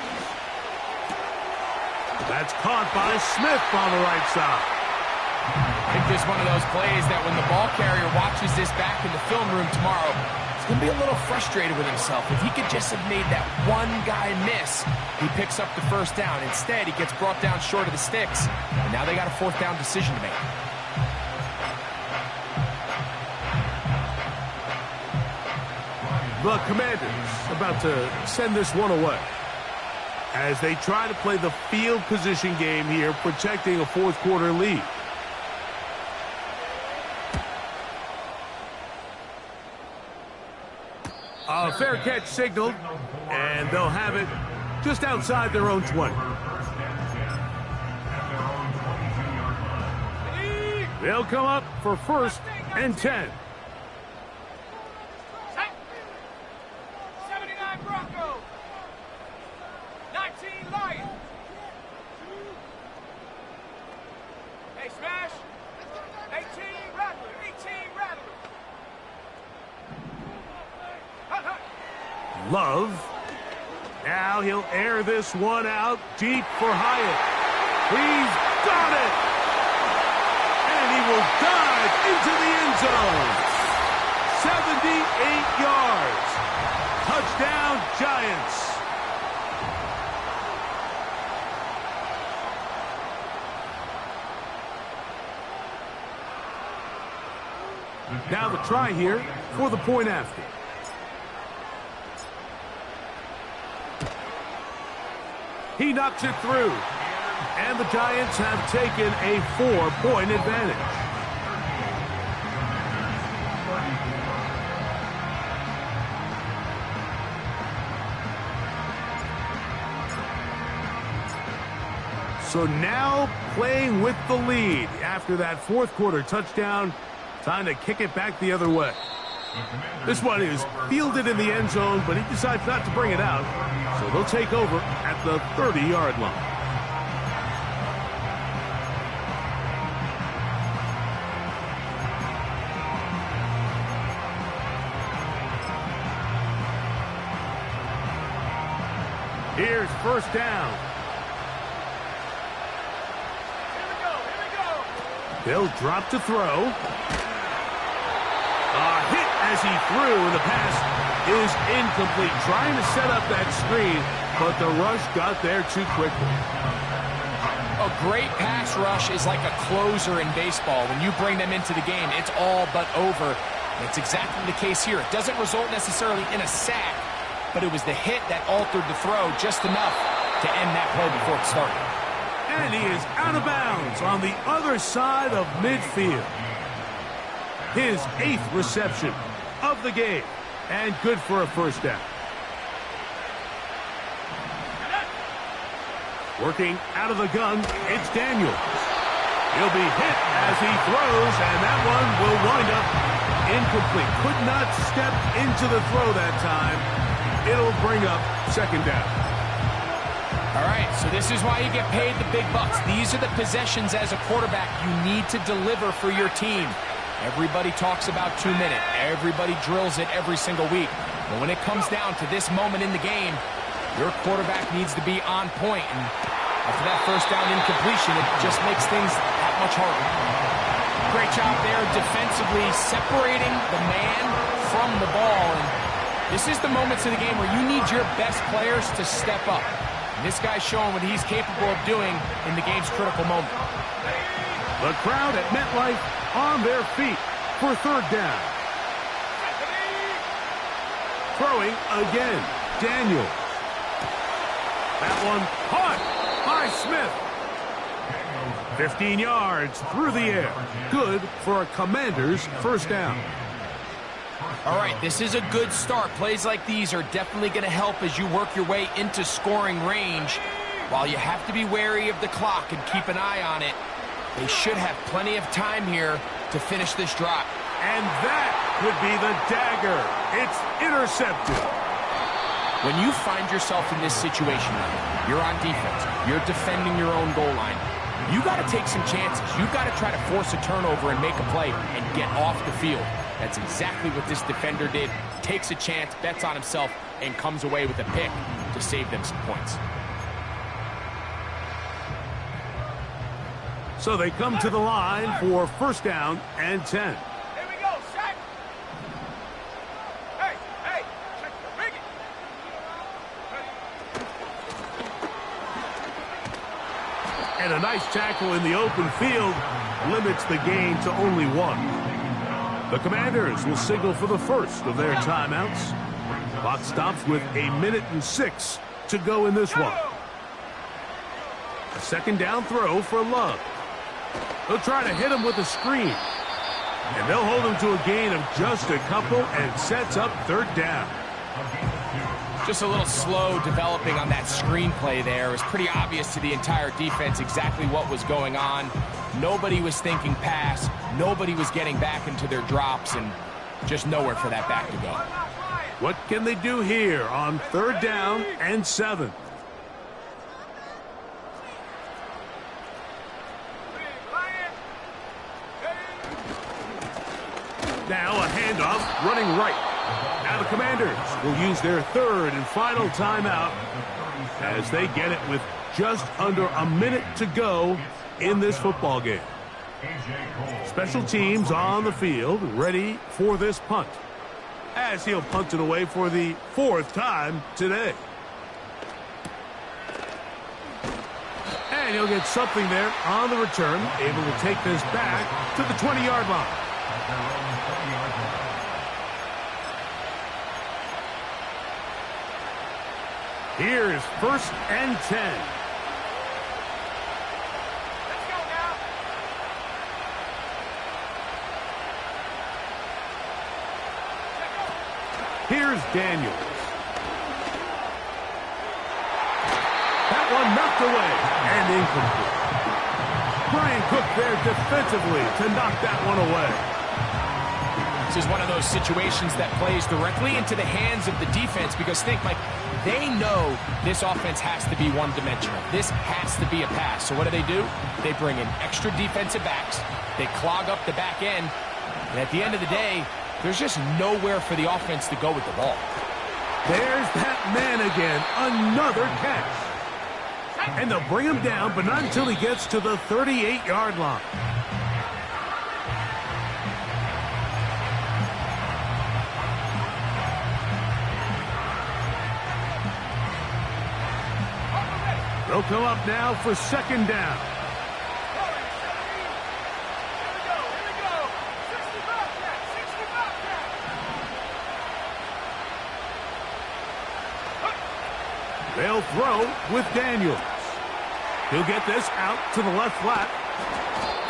That's caught by Smith on the right side. I think this is one of those plays that when the ball carrier watches this back in the film room tomorrow, he's going to be a little frustrated with himself. If he could just have made that one guy miss, he picks up the 1st down. Instead, he gets brought down short of the sticks, and now they got a 4th down decision to make. The Commanders about to send this one away as they try to play the field position game here, protecting a 4th quarter lead. A fair catch signaled, and they'll have it just outside their own 20. They'll come up for 1st and 10. 79 Broncos. 19 Lions. Hey, Smash. 18 Rattler. 18 Rattler. Love. Now he'll air this one out deep for Hyatt. He's got it! will dive into the end zone. 78 yards. Touchdown, Giants. Now the try here for the point after. He knocks it through. And the Giants have taken a 4-point advantage. So now playing with the lead after that fourth quarter touchdown. Time to kick it back the other way. This one is fielded in the end zone, but he decides not to bring it out. So they'll take over at the 30-yard line. Here's first down. Here we go. They'll drop to throw. A hit as he threw, and the pass is incomplete. Trying to set up that screen, but the rush got there too quickly. A great pass rush is like a closer in baseball. When you bring them into the game, it's all but over. And it's exactly the case here. It doesn't result necessarily in a sack, but it was the hit that altered the throw just enough to end that play before it started. And he is out of bounds on the other side of midfield. His 8th reception of the game, and good for a first down. Working out of the gun, it's Daniels. He'll be hit as he throws, and that one will wind up incomplete. Could not step into the throw that time. It'll bring up second down. All right, so this is why you get paid the big bucks. These are the possessions as a quarterback you need to deliver for your team. Everybody talks about 2 minutes. Everybody drills it every single week. But when it comes down to this moment in the game, your quarterback needs to be on point. And after that first down incompletion, it just makes things that much harder. Great job there defensively separating the man from the ball. And this is the moments in the game where you need your best players to step up. And this guy's showing what he's capable of doing in the game's critical moment. The crowd at MetLife on their feet for third down. Throwing again, Daniels. That one caught by Smith. 15 yards through the air. Good for a Commander's first down. All right, this is a good start. Plays like these are definitely going to help as you work your way into scoring range. While you have to be wary of the clock and keep an eye on it, they should have plenty of time here to finish this drive. And that could be the dagger. It's intercepted. When you find yourself in this situation, you're on defense, you're defending your own goal line, you got to take some chances. You got to try to force a turnover and make a play and get off the field. That's exactly what this defender did. Takes a chance, bets on himself, and comes away with a pick to save them some points. So they come to the line for first down and 10. Here we go, Shaq. Hey, check the bigot. And a nice tackle in the open field limits the gain to only 1. The Commanders will signal for the first of their timeouts. Clock stops with 1:06 to go in this one. A second down throw for Love. They'll try to hit him with a screen. And they'll hold him to a gain of just a couple and sets up third down. Just a little slow developing on that screenplay there. It was pretty obvious to the entire defense exactly what was going on. Nobody was thinking pass. Nobody was getting back into their drops, and just nowhere for that back to go. What can they do here on third down and 7? Now a handoff running right. Now the Commanders will use their third and final timeout as they get it with just under a minute to go in this football game. A.J. Cole. Special teams on the field, ready for this punt, as he'll punt it away for the 4th time today. And he'll get something there on the return, able to take this back to the 20-yard line. At their own 20-yard line. Here is 1st and 10. Let's go now. Here's Daniels. That one knocked away and incomplete. Brian Cook there defensively to knock that one away. This is one of those situations that plays directly into the hands of the defense because think, Mike, they know this offense has to be one-dimensional. This has to be a pass. So what do? They bring in extra defensive backs. They clog up the back end. And at the end of the day, there's just nowhere for the offense to go with the ball. There's that man again. Another catch. And they'll bring him down, but not until he gets to the 38-yard line. They'll come up now for 2nd down. Here we go. 60 Bobcat, 60 Bobcat. They'll throw with Daniels. He'll get this out to the left flat.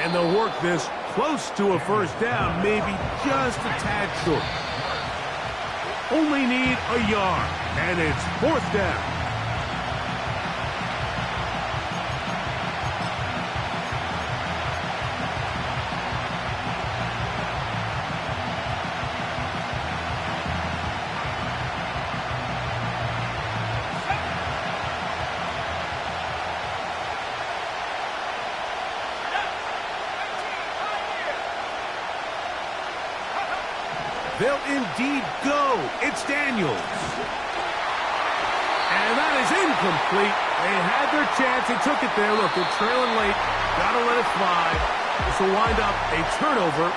And they'll work this close to a 1st down, maybe just a tad short. Only need a yard, and it's 4th down. They'll indeed go. It's Daniels. And that is incomplete. They had their chance. They took it there. Look, they're trailing late. Got to let it fly. This will wind up a turnover